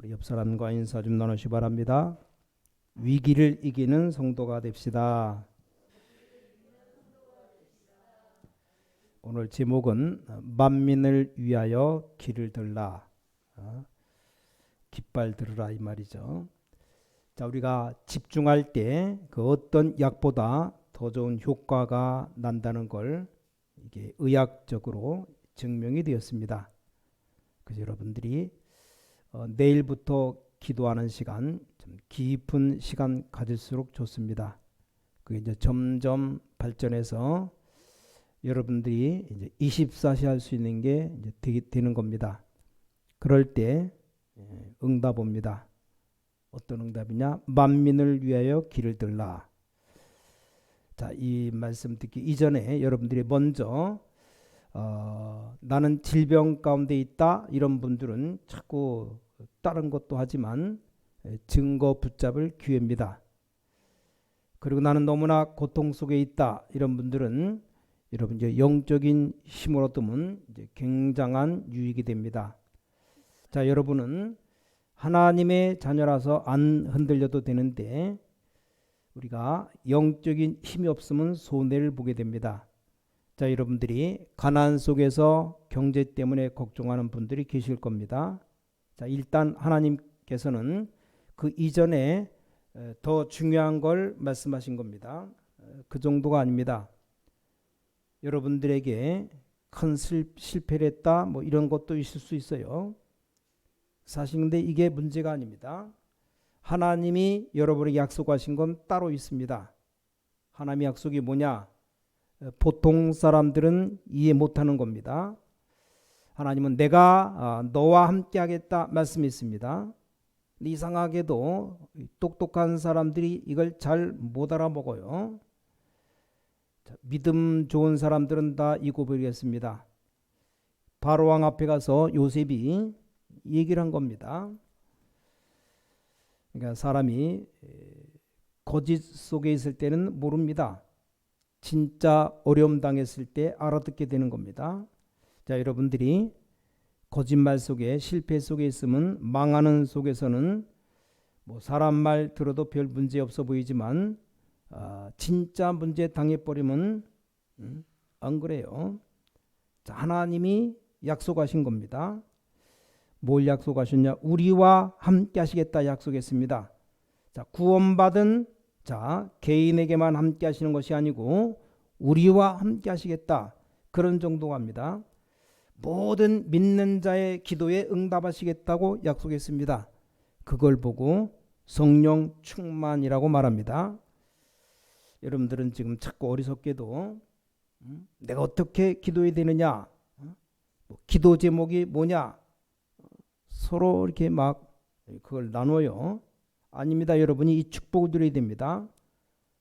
우리 옆 사람과 인사 좀 나누시 바랍니다. 위기를 이기는 성도가 됩시다. 오늘 제목은 만민을 위하여 길을 들라. 깃발 들으라 이 말이죠. 자, 우리가 집중할 때 그 어떤 약보다 더 좋은 효과가 난다는 걸 이게 의학적으로 증명이 되었습니다. 그래서 여러분들이 내일부터 기도하는 시간, 좀 깊은 시간 가질수록 좋습니다. 그게 이제 점점 발전해서 여러분들이 이제 24시 할 수 있는 게 이제 되는 겁니다. 그럴 때 응답 옵니다. 어떤 응답이냐? 만민을 위하여 길을 들라. 자, 이 말씀 듣기 이전에 여러분들이 먼저 나는 질병 가운데 있다 이런 분들은 자꾸 다른 것도 하지만 증거 붙잡을 기회입니다. 그리고 나는 너무나 고통 속에 있다 이런 분들은 여러분 이제 영적인 힘을 얻으면 이제 굉장한 유익이 됩니다. 자, 여러분은 하나님의 자녀라서 안 흔들려도 되는데 우리가 영적인 힘이 없으면 손해를 보게 됩니다. 자, 여러분들이 가난 속에서 경제 때문에 걱정하는 분들이 계실 겁니다. 자, 일단 하나님께서는 그 이전에 더 중요한 걸 말씀하신 겁니다. 그 정도가 아닙니다. 여러분들에게 큰 실패를 했다 뭐 이런 것도 있을 수 있어요. 사실 근데 이게 문제가 아닙니다. 하나님이 여러분에게 약속하신 건 따로 있습니다. 하나님의 약속이 뭐냐? 보통 사람들은 이해 못하는 겁니다. 하나님은 내가 너와 함께 하겠다 말씀이 있습니다. 근데 이상하게도 똑똑한 사람들이 이걸 잘 못 알아먹어요. 자, 믿음 좋은 사람들은 다 이 고백했습니다. 바로왕 앞에 가서 요셉이 얘기를 한 겁니다. 그러니까 사람이 거짓 속에 있을 때는 모릅니다. 진짜 어려움 당했을 때 알아듣게 되는 겁니다. 자, 여러분들이 거짓말 속에 실패 속에 있으면 망하는 속에서는 뭐 사람 말 들어도 별 문제 없어 보이지만 진짜 문제 당해버리면 안 그래요. 자, 하나님이 약속하신 겁니다. 뭘 약속하셨냐? 우리와 함께 하시겠다 약속했습니다. 자, 구원받은 개인에게만 함께 하시는 것이 아니고 우리와 함께 하시겠다. 그런 정도가 합니다. 모든 믿는 자의 기도에 응답하시겠다고 약속했습니다. 그걸 보고 성령 충만이라고 말합니다. 여러분들은 지금 자꾸 어리석게도 내가 어떻게 기도해야 되느냐? 기도 제목이 뭐냐? 서로 이렇게 막 그걸 나눠요. 아닙니다. 여러분이 이 축복을 누려야 됩니다.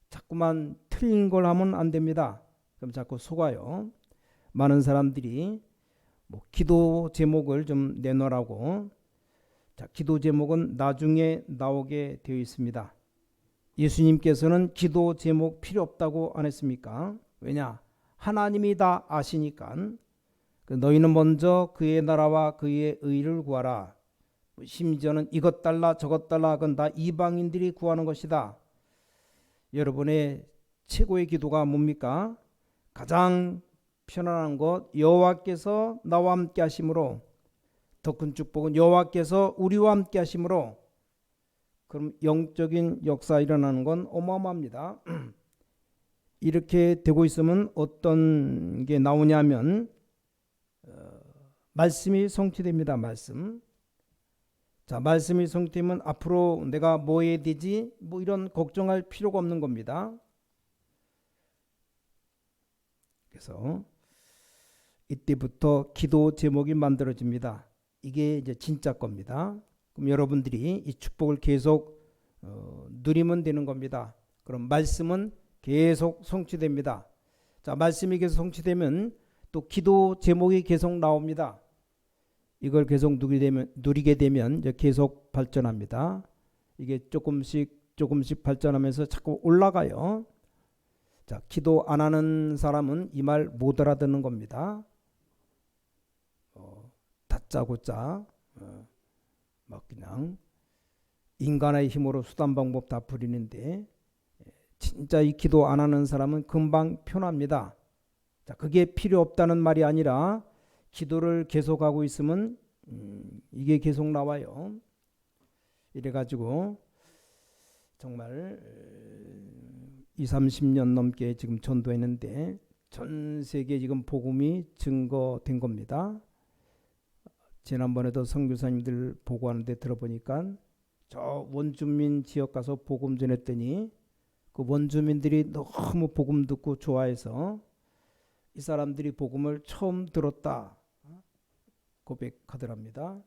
자꾸만 틀린 걸 하면 안 됩니다. 그럼 자꾸 속아요. 많은 사람들이 기도 제목을 좀 내놓으라고. 자, 기도 제목은 나중에 나오게 되어 있습니다. 예수님께서는 기도 제목 필요 없다고 안 했습니까? 왜냐? 하나님이 다 아시니까. 너희는 먼저 그의 나라와 그의 의를 구하라. 심지어는 이것 달라 저것 달라 그건 다 이방인들이 구하는 것이다. 여러분의 최고의 기도가 뭡니까? 가장 편안한 것, 여호와께서 나와 함께 하심으로, 더 큰 축복은 여호와께서 우리와 함께 하심으로. 그럼 영적인 역사 일어나는 건 어마어마합니다. 이렇게 되고 있으면 어떤 게 나오냐면 말씀이 성취됩니다. 말씀. 자, 말씀이 성취되면 앞으로 내가 뭐 해야 되지? 뭐 이런 걱정할 필요가 없는 겁니다. 그래서 이때부터 기도 제목이 만들어집니다. 이게 이제 진짜 겁니다. 그럼 여러분들이 이 축복을 계속 누리면 되는 겁니다. 그럼 말씀은 계속 성취됩니다. 자, 말씀이 계속 성취되면 또 기도 제목이 계속 나옵니다. 이걸 계속 누리게 되면 이제 계속 발전합니다. 이게 조금씩 발전하면서 자꾸 올라가요. 자, 기도 안 하는 사람은 이 말 못 알아듣는 겁니다. 다짜고짜 막 그냥 인간의 힘으로 수단 방법 다 부리는데 진짜 이 기도 안 하는 사람은 금방 편합니다. 자, 그게 필요 없다는 말이 아니라 기도를 계속하고 있으면 이게 계속 나와요. 이래가지고 정말 20, 30년 넘게 지금 전도했는데 전 세계에 지금 복음이 증거된 겁니다. 지난번에도 선교사님들 보고하는데 들어보니까 저 원주민 지역 가서 복음 전했더니 그 원주민들이 너무 복음 듣고 좋아해서 이 사람들이 복음을 처음 들었다 고백하더랍니다.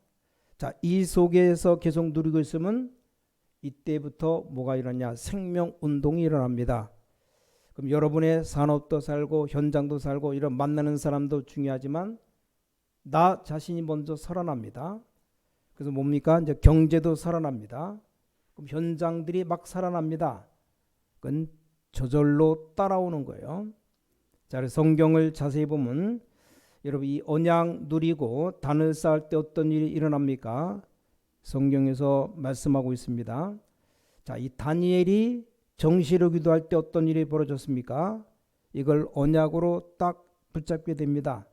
자, 이 속에서 계속 누리고 있으면 이때부터 뭐가 일어나냐? 생명운동이 일어납니다. 그럼 여러분의 산업도 살고 현장도 살고 이런 만나는 사람도 중요하지만 나 자신이 먼저 살아납니다. 그래서 뭡니까? 이제 경제도 살아납니다. 그럼 현장들이 막 살아납니다. 그건 저절로 따라오는 거예요. 자, 그래서 성경을 자세히 보면 여러분 이 언약 누리고 단을 쌓을 때 어떤 일이 일어납니까? 성경에서 말씀하고 있습니다. 자, 이 다니엘이 정시로 기도할 때 어떤 일이 벌어졌습니까? 이걸 언약으로 딱 붙잡게 됩니다.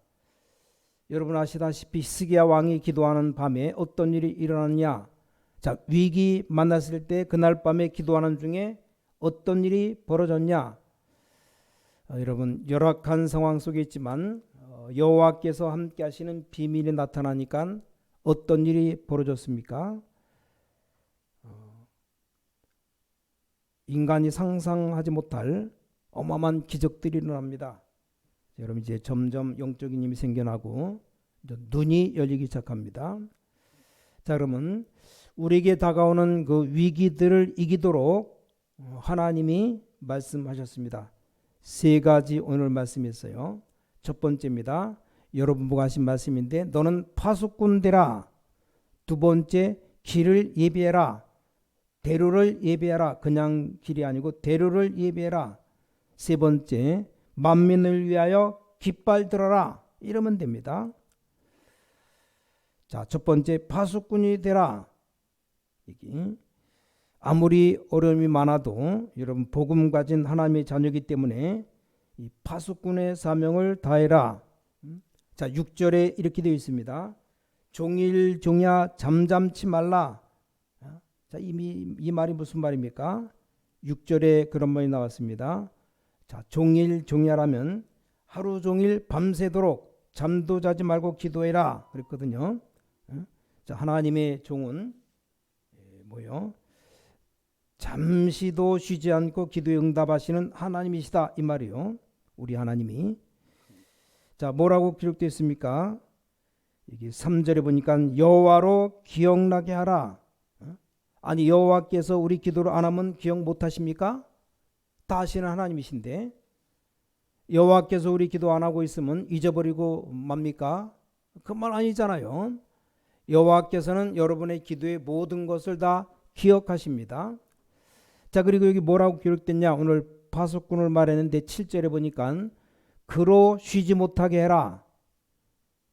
여러분 아시다시피 히스기야 왕이 기도하는 밤에 어떤 일이 일어났냐? 자, 위기 만났을 때 그날 밤에 기도하는 중에 어떤 일이 벌어졌냐? 여러분 열악한 상황 속에 있지만 여호와께서 함께 하시는 비밀이 나타나니까 어떤 일이 벌어졌습니까? 인간이 상상하지 못할 어마어마한 기적들이 일어납니다. 여러분 이제 점점 영적인 힘이 생겨나고 눈이 열리기 시작합니다. 자, 그러면 우리에게 다가오는 그 위기들을 이기도록 하나님이 말씀하셨습니다. 세 가지 오늘 말씀이 있어요. 첫 번째입니다. 여러분 보고 하신 말씀인데 너는 파수꾼 되라. 두 번째 길을 예비해라. 대로를 예비해라. 그냥 길이 아니고 대로를 예비해라. 세 번째 만민을 위하여 깃발 들어라. 이러면 됩니다. 자, 첫 번째 파수꾼이 되라. 이게 아무리 어려움이 많아도 여러분 복음 가진 하나님의 자녀이기 때문에 이 파수꾼의 사명을 다해라. 자, 6절에 이렇게 되어 있습니다. 종일 종야 잠잠치 말라. 자, 이 말이 무슨 말입니까? 6절에 그런 말이 나왔습니다. 자, 종일 종야라면 하루 종일 밤새도록 잠도 자지 말고 기도해라 그랬거든요. 자, 하나님의 종은 뭐요? 잠시도 쉬지 않고 기도에 응답하시는 하나님이시다 이 말이요. 우리 하나님이. 자, 뭐라고 기록되어 있습니까? 이게 3절에 보니까 여호와로 기억나게 하라. 아니 여호와께서 우리 기도를 안 하면 기억 못 하십니까? 다 하시는 하나님이신데 여호와께서 우리 기도 안 하고 있으면 잊어버리고 맙니까? 그 말 아니잖아요. 여호와께서는 여러분의 기도의 모든 것을 다 기억하십니다. 자, 그리고 여기 뭐라고 기록됐냐? 오늘 파수꾼을 말했는데 7절에 보니까 그로 쉬지 못하게 해라.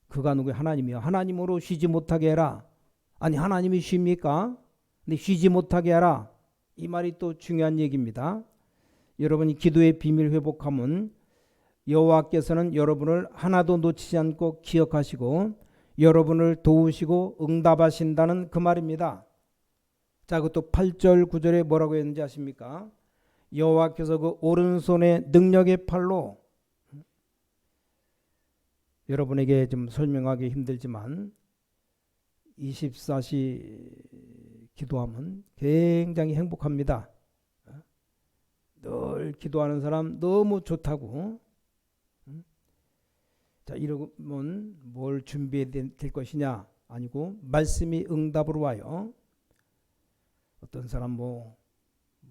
그가 누구야? 하나님이요. 하나님으로 쉬지 못하게 해라. 아니 하나님이 쉽니까? 근데 쉬지 못하게 하라. 이 말이 또 중요한 얘기입니다. 여러분이 기도의 비밀 회복하면 여호와께서는 여러분을 하나도 놓치지 않고 기억하시고 여러분을 도우시고 응답하신다는 그 말입니다. 자, 그것도 8절 9절에 뭐라고 했는지 아십니까? 여호와께서 그 오른손의 능력의 팔로 여러분에게 좀 설명하기 힘들지만 24시 기도하면 굉장히 행복합니다. 늘 기도하는 사람 너무 좋다고. 자, 이러면 뭘 준비해야 될 것이냐? 아니고 말씀이 응답으로 와요. 어떤 사람 뭐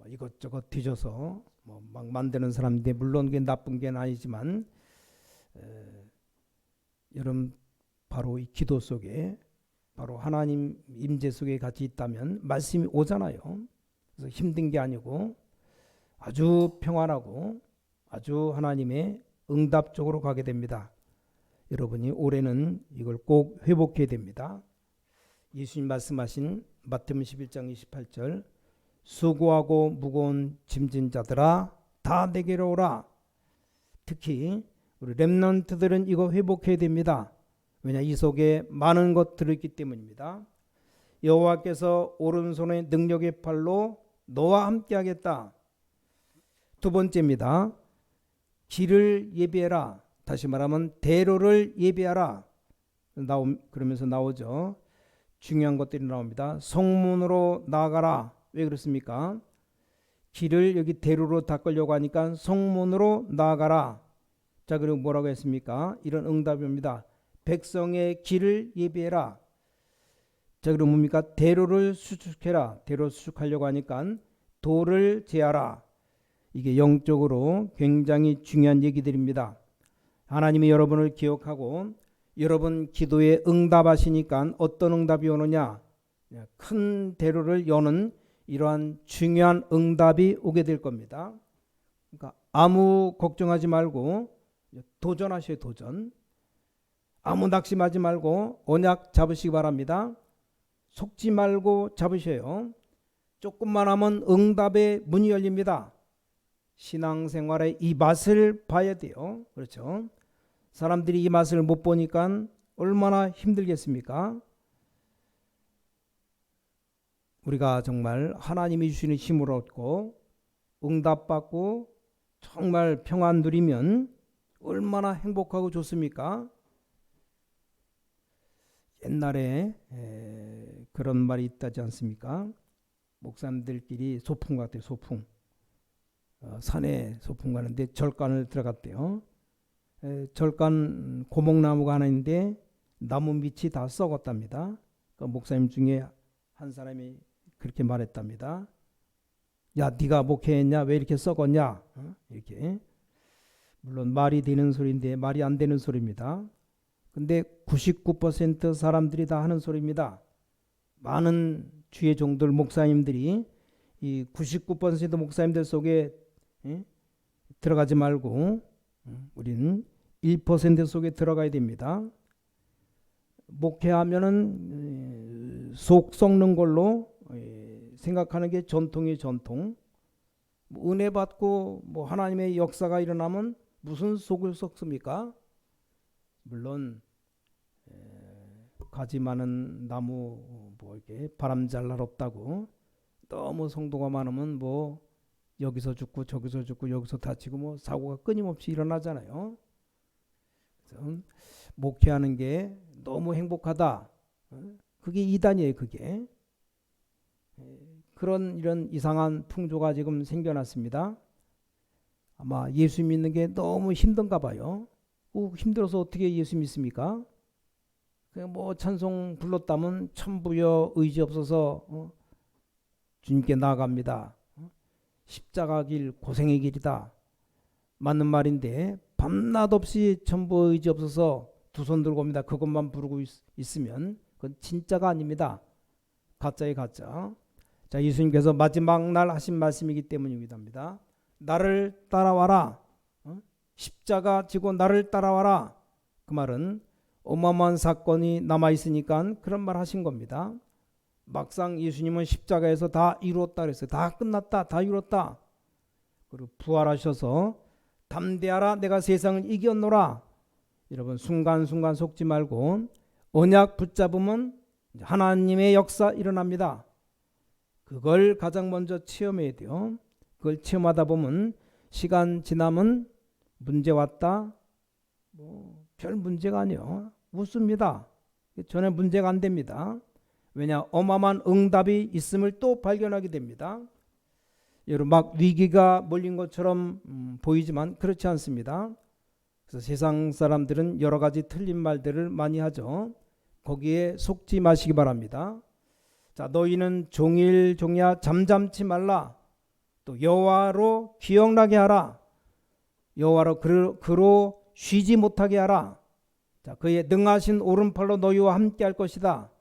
이것저것 뒤져서 막 만드는 사람인데 물론 그게 나쁜 게 아니지만 여러분 바로 이 기도 속에 바로 하나님 임재 속에 같이 있다면 말씀이 오잖아요. 그래서 힘든 게 아니고 아주 평안하고 아주 하나님의 응답 쪽으로 가게 됩니다. 여러분이 올해는 이걸 꼭 회복해야 됩니다. 예수님 말씀하신 마태복음 11장 28절 수고하고 무거운 짐진 자들아 다 내게로 오라. 특히 우리 렘넌트들은 이거 회복해야 됩니다. 왜냐 이 속에 많은 것 들어있기 때문입니다. 여호와께서 오른손의 능력의 팔로 너와 함께 하겠다. 두 번째입니다. 길을 예비해라. 다시 말하면 대로를 예비하라. 그러면서 나오죠. 중요한 것들이 나옵니다. 성문으로 나아가라. 왜 그렇습니까? 길을 여기 대로로 닦으려고 하니까 성문으로 나아가라. 자, 그리고 뭐라고 했습니까? 이런 응답입니다. 백성의 길을 예비해라. 자, 그럼 뭡니까? 대로를 수축해라. 대로 수축하려고 하니까 도를 제하라. 이게 영적으로 굉장히 중요한 얘기들입니다. 하나님이 여러분을 기억하고 여러분 기도에 응답하시니까 어떤 응답이 오느냐? 큰 대로를 여는 이러한 중요한 응답이 오게 될 겁니다. 그러니까 아무 걱정하지 말고 도전하셔요. 도전. 아무 낙심하지 말고 언약 잡으시기 바랍니다. 속지 말고 잡으셔요. 조금만 하면 응답의 문이 열립니다. 신앙생활의 이 맛을 봐야 돼요. 그렇죠? 사람들이 이 맛을 못 보니까 얼마나 힘들겠습니까? 우리가 정말 하나님이 주시는 힘을 얻고 응답받고 정말 평안 누리면 얼마나 행복하고 좋습니까? 옛날에 그런 말이 있다지 않습니까? 목사님들끼리 소풍 같아요. 소풍. 산에 소풍 가는데 절간을 들어갔대요. 절간 고목나무가 하나 있는데 나무 밑이 다 썩었답니다. 그 목사님 중에 한 사람이 그렇게 말했답니다. 야, 네가 목회했냐? 왜 이렇게 썩었냐? 이렇게. 물론 말이 되는 소리인데 말이 안 되는 소리입니다. 근데 99% 사람들이 다 하는 소리입니다. 많은 주의 종들 목사님들이 이 99% 목사님들 속에 들어가지 말고 우리는 1% 속에 들어가야 됩니다. 목회하면은 속 썩는 걸로 생각하는 게 전통이 전통. 은혜 받고 뭐 하나님의 역사가 일어나면 무슨 속을 썩습니까? 물론 가지 많은 나무 뭐 이렇게 바람 잘 날 없다고 너무 성도가 많으면 뭐 여기서 죽고 저기서 죽고 여기서 다치고 뭐 사고가 끊임없이 일어나잖아요. 그래서 목회하는 게 너무 행복하다. 그게 이단이에요. 그게. 그런 이런 이상한 풍조가 지금 생겨났습니다. 아마 예수 믿는 게 너무 힘든가 봐요. 힘들어서 어떻게 예수 믿습니까? 그냥 뭐 찬송 불렀다면 천부여 의지 없어서 주님께 나아갑니다. 십자가 길 고생의 길이다. 맞는 말인데 밤낮 없이 천부 의지 없어서 두 손 들고 옵니다. 그것만 부르고 있으면 그건 진짜가 아닙니다. 가짜의 가짜. 자, 예수님께서 마지막 날 하신 말씀이기 때문입니다. 나를 따라와라. 십자가 지고 나를 따라와라. 그 말은 어마어마한 사건이 남아있으니까 그런 말 하신 겁니다. 막상 예수님은 십자가에서 다 이루었다 그랬어요. 다 끝났다. 다 이뤘다. 그리고 부활하셔서 담대하라. 내가 세상을 이겼노라. 여러분 순간순간 속지 말고 언약 붙잡으면 하나님의 역사 일어납니다. 그걸 가장 먼저 체험해야 돼요. 그걸 체험하다 보면 시간 지나면 문제 왔다. 뭐 별 문제가 아니요. 웃습니다. 전혀 문제가 안 됩니다. 왜냐? 어마어마한 응답이 있음을 또 발견하게 됩니다. 여러분 막 위기가 몰린 것처럼 보이지만 그렇지 않습니다. 그래서 세상 사람들은 여러 가지 틀린 말들을 많이 하죠. 거기에 속지 마시기 바랍니다. 자, 너희는 종일 종야 잠잠치 말라. 또 여호와로 기억나게 하라. 여호와로 그로 쉬지 못하게 하라. 자, 그의 능하신 오른팔로 너희와 함께 할 것이다.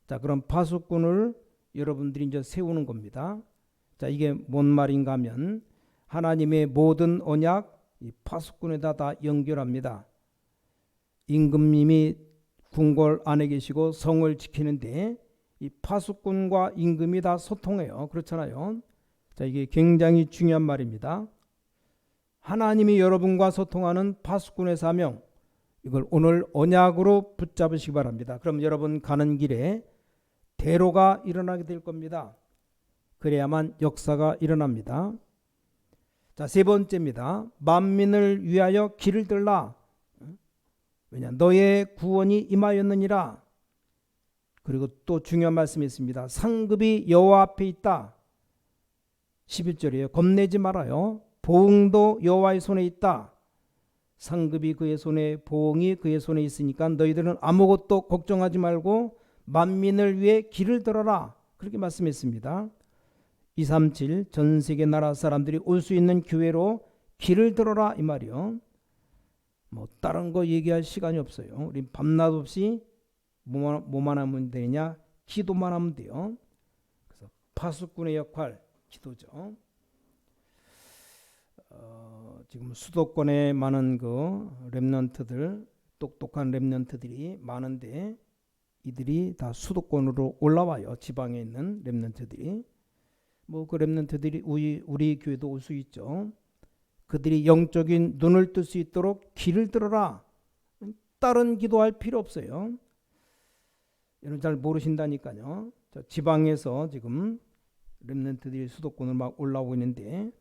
자, 그런 파수꾼을 여러분들이 이제 세우는 겁니다. 자, 이게 뭔 말인가 하면 하나님의 모든 언약 이 파수꾼에다 다 연결합니다. 임금님이 궁궐 안에 계시고 성을 지키는데 이 파수꾼과 임금이 다 소통해요. 그렇잖아요. 자, 이게 굉장히 중요한 말입니다. 하나님이 여러분과 소통하는 파수꾼의 사명, 이걸 오늘 언약으로 붙잡으시기 바랍니다. 그럼 여러분 가는 길에 대로가 일어나게 될 겁니다. 그래야만 역사가 일어납니다. 자, 세 번째입니다. 만민을 위하여 길을 들라. 왜냐, 너의 구원이 임하였느니라. 그리고 또 중요한 말씀이 있습니다. 상급이 여호와 앞에 있다. 11절이에요. 겁내지 말아요. 보응도 여호와의 손에 있다. 상급이 그의 손에, 보응이 그의 손에 있으니까 너희들은 아무것도 걱정하지 말고 만민을 위해 길을 들어라. 그렇게 말씀했습니다. 237 전 세계 나라 사람들이 올 수 있는 교회로 길을 들어라 이 말이요. 뭐 다른 거 얘기할 시간이 없어요. 우리 밤낮 없이 뭐만 하면 되냐? 기도만 하면 돼요. 그래서 파수꾼의 역할, 기도죠. 지금 수도권에 많은 그 렘넌트들, 똑똑한 렘넌트들이 많은데 이들이 다 수도권으로 올라와요. 지방에 있는 렘넌트들이. 뭐 그 렘넌트들이 우리 교회도 올 수 있죠. 그들이 영적인 눈을 뜰 수 있도록 길을 들어라. 다른 기도할 필요 없어요. 여러분 잘 모르신다니까요. 지방에서 지금 렘넌트들이 수도권으로 막 올라오고 있는데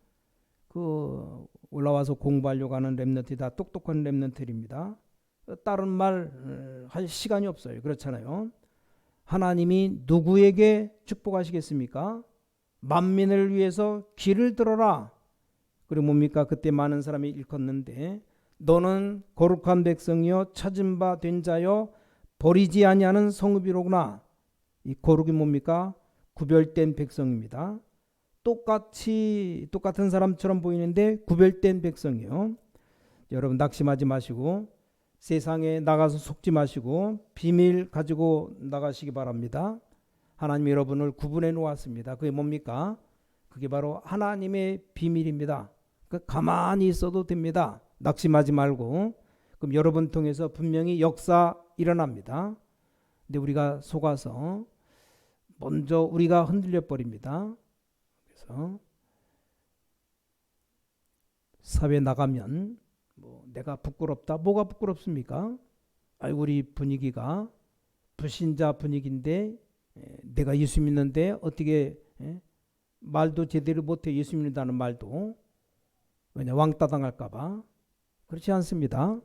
그 올라와서 공부하려고 하는 렘넌트들이 다 똑똑한 렘넌트들입니다. 다른 말 할 시간이 없어요. 그렇잖아요. 하나님이 누구에게 축복하시겠습니까? 만민을 위해서 길을 들어라. 그리고 뭡니까? 그때 많은 사람이 일컫는데 너는 거룩한 백성이요 찾은 바 된 자요 버리지 아니하는 성읍이로구나. 이 거룩이 뭡니까? 구별된 백성입니다. 똑같은 사람처럼 보이는데 구별된 백성이요. 여러분 낙심하지 마시고 세상에 나가서 속지 마시고 비밀 가지고 나가시기 바랍니다. 하나님이 여러분을 구분해 놓았습니다. 그게 뭡니까? 그게 바로 하나님의 비밀입니다. 가만히 있어도 됩니다. 낙심하지 말고. 그럼 여러분 통해서 분명히 역사 일어납니다. 근데 우리가 속아서 먼저 우리가 흔들려 버립니다. 그래서 사회 나가면 뭐 내가 부끄럽다. 뭐가 부끄럽습니까? 우리 분위기가 불신자 분위기인데 내가 예수 믿는데 어떻게 말도 제대로 못해 예수 믿는다는 말도. 왜냐 왕따 당할까 봐. 그렇지 않습니다.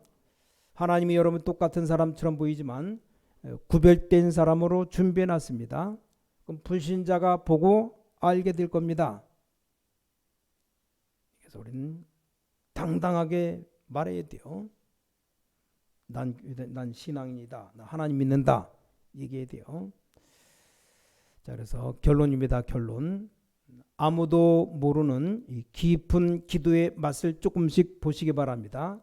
하나님이 여러분 똑같은 사람처럼 보이지만 구별된 사람으로 준비해 놨습니다. 그럼 불신자가 보고 알게 될 겁니다. 그래서 우리는 당당하게 말해야 돼요. 난 신앙인이다. 나 하나님 믿는다. 얘기해야 돼요. 자, 그래서 결론입니다. 결론. 아무도 모르는 이 깊은 기도의 맛을 조금씩 보시기 바랍니다.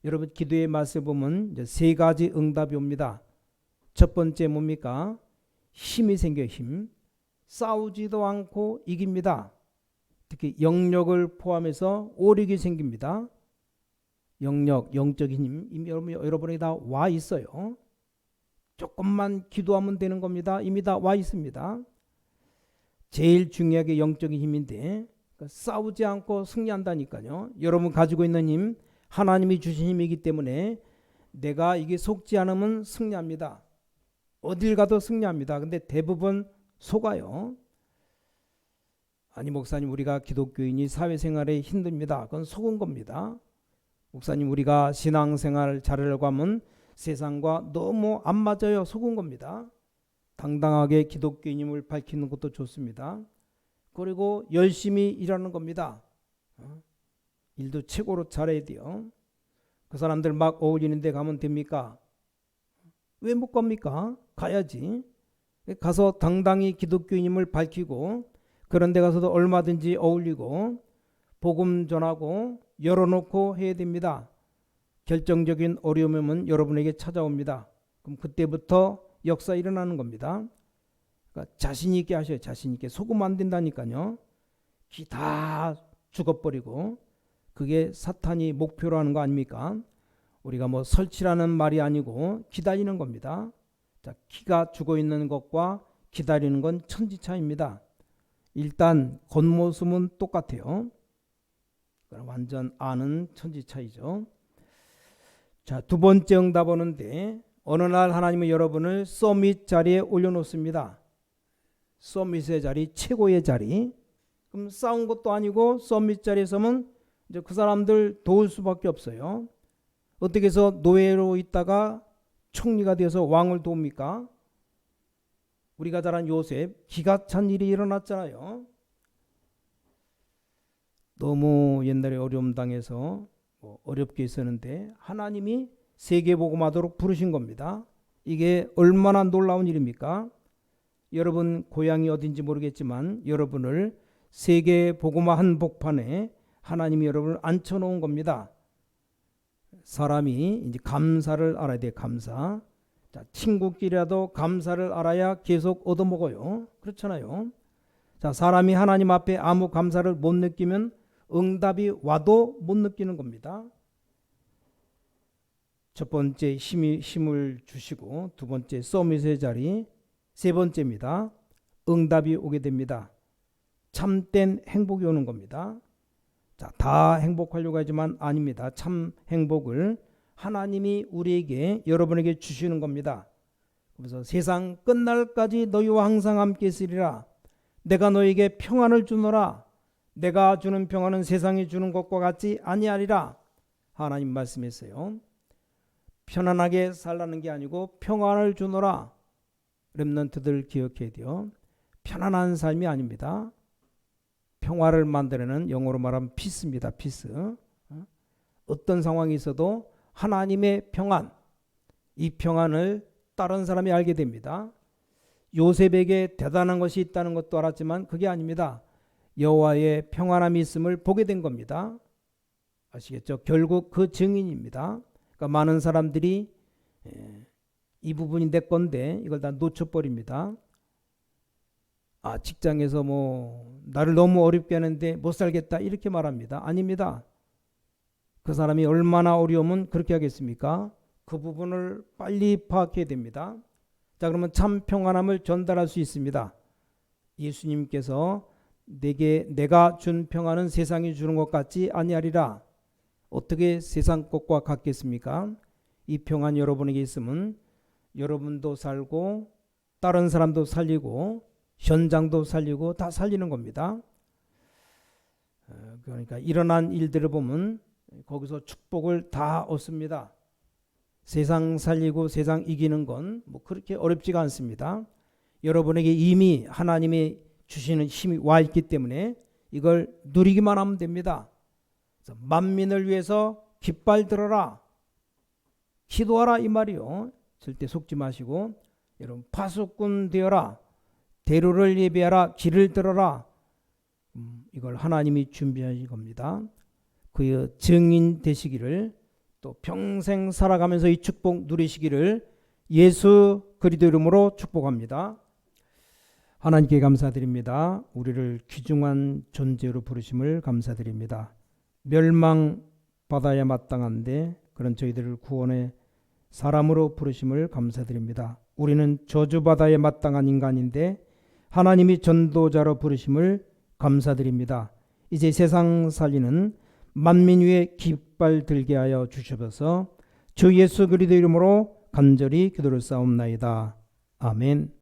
여러분 기도의 맛을 보면 이제 세 가지 응답이 옵니다. 첫 번째 뭡니까? 힘이 생겨요. 힘. 싸우지도 않고 이깁니다. 특히 영력을 포함해서 오력이 생깁니다. 영력, 영적인 힘 이미 여러분에게 다 와 있어요. 조금만 기도하면 되는 겁니다. 이미 다 와 있습니다. 제일 중요하게 영적인 힘인데 싸우지 않고 승리한다니까요. 여러분 가지고 있는 힘 하나님이 주신 힘이기 때문에 내가 이게 속지 않으면 승리합니다. 어딜 가도 승리합니다. 근데 대부분 속아요. 아니 목사님 우리가 기독교인이 사회생활에 힘듭니다. 그건 속은 겁니다. 목사님 우리가 신앙생활 잘하려고 하면 세상과 너무 안 맞아요. 속은 겁니다. 당당하게 기독교인임을 밝히는 것도 좋습니다. 그리고 열심히 일하는 겁니다. 일도 최고로 잘해야 돼요. 그 사람들 막 어울리는 데 가면 됩니까? 왜 못 갑니까? 가야지. 가서 당당히 기독교인임을 밝히고 그런 데 가서도 얼마든지 어울리고 복음 전하고 열어놓고 해야 됩니다. 결정적인 어려움은 여러분에게 찾아옵니다. 그럼 그때부터 역사 일어나는 겁니다. 그러니까 자신 있게 하셔요. 자신 있게. 속으면 안 된다니까요. 기 다 죽어버리고 그게 사탄이 목표로 하는 거 아닙니까? 우리가 뭐 설치라는 말이 아니고 기다리는 겁니다. 자, 기가 죽어 있는 것과 기다리는 건 천지차입니다. 일단 겉모습은 똑같아요. 완전 아는 천지차이죠. 자, 두 번째 응답 오는데 어느 날 하나님은 여러분을 서밋 자리에 올려놓습니다. 서밋의 자리, 최고의 자리. 그럼 싸운 것도 아니고 서밋 자리에 서면 이제 그 사람들 도울 수밖에 없어요. 어떻게 해서 노예로 있다가 총리가 되어서 왕을 도웁니까? 우리가 잘 아는 요셉, 기가 찬 일이 일어났잖아요. 너무 옛날에 어려움 당해서 어렵게 있었는데 하나님이 세계복음하도록 부르신 겁니다. 이게 얼마나 놀라운 일입니까? 여러분 고향이 어딘지 모르겠지만 여러분을 세계복음화 한복판에 하나님이 여러분을 앉혀놓은 겁니다. 사람이 이제 감사를 알아야 돼. 감사. 자, 친구끼리라도 감사를 알아야 계속 얻어먹어요. 그렇잖아요. 자, 사람이 하나님 앞에 아무 감사를 못 느끼면 응답이 와도 못 느끼는 겁니다. 첫 번째 힘을 주시고, 두 번째 서밋의 자리, 세 번째입니다. 응답이 오게 됩니다. 참된 행복이 오는 겁니다. 자, 다 행복하려고 하지만 아닙니다. 참 행복을 하나님이 우리에게, 여러분에게 주시는 겁니다. 그래서 세상 끝날까지 너희와 항상 함께 있으리라. 내가 너에게 평안을 주노라. 내가 주는 평안은 세상이 주는 것과 같지 아니하리라. 하나님 말씀했어요. 편안하게 살라는 게 아니고 평안을 주노라. 렘넌트들 기억해야 돼요. 편안한 삶이 아닙니다. 평화를 만들어내는, 영어로 말하면 피스입니다. 피스. 어떤 상황이 있어도 하나님의 평안, 이 평안을 다른 사람이 알게 됩니다. 요셉에게 대단한 것이 있다는 것도 알았지만 그게 아닙니다. 여호와의 평안함이 있음을 보게 된 겁니다. 아시겠죠? 결국 그 증인입니다. 그러니까 많은 사람들이 이 부분이 내 건데 이걸 다 놓쳐버립니다. 아, 직장에서 나를 너무 어렵게 하는데 못 살겠다 이렇게 말합니다. 아닙니다. 그 사람이 얼마나 어려우면 그렇게 하겠습니까? 그 부분을 빨리 파악해야 됩니다. 자, 그러면 참 평안함을 전달할 수 있습니다. 예수님께서 내가 준 평안은 세상이 주는 것 같지 아니하리라. 어떻게 세상 것과 같겠습니까? 이 평안 여러분에게 있으면 여러분도 살고 다른 사람도 살리고 현장도 살리고 다 살리는 겁니다. 그러니까 일어난 일들을 보면 거기서 축복을 다 얻습니다. 세상 살리고 세상 이기는 건 그렇게 어렵지가 않습니다. 여러분에게 이미 하나님이 주시는 힘이 와 있기 때문에 이걸 누리기만 하면 됩니다. 만민을 위해서 깃발 들어라, 기도하라 이 말이요. 절대 속지 마시고 여러분 파수꾼 되어라, 대로를 예비하라, 길을 들어라. 이걸 하나님이 준비하신 겁니다. 그의 증인 되시기를, 또 평생 살아가면서 이 축복 누리시기를 예수 그리스도 이름으로 축복합니다. 하나님께 감사드립니다. 우리를 귀중한 존재로 부르심을 감사드립니다. 멸망받아야 마땅한데 그런 저희들을 구원의 사람으로 부르심을 감사드립니다. 우리는 저주받아야 마땅한 인간인데 하나님이 전도자로 부르심을 감사드립니다. 이제 세상 살리는 만민 위에 깃발 들게 하여 주셔서 주 예수 그리스도 이름으로 간절히 기도를 싸움나이다. 아멘.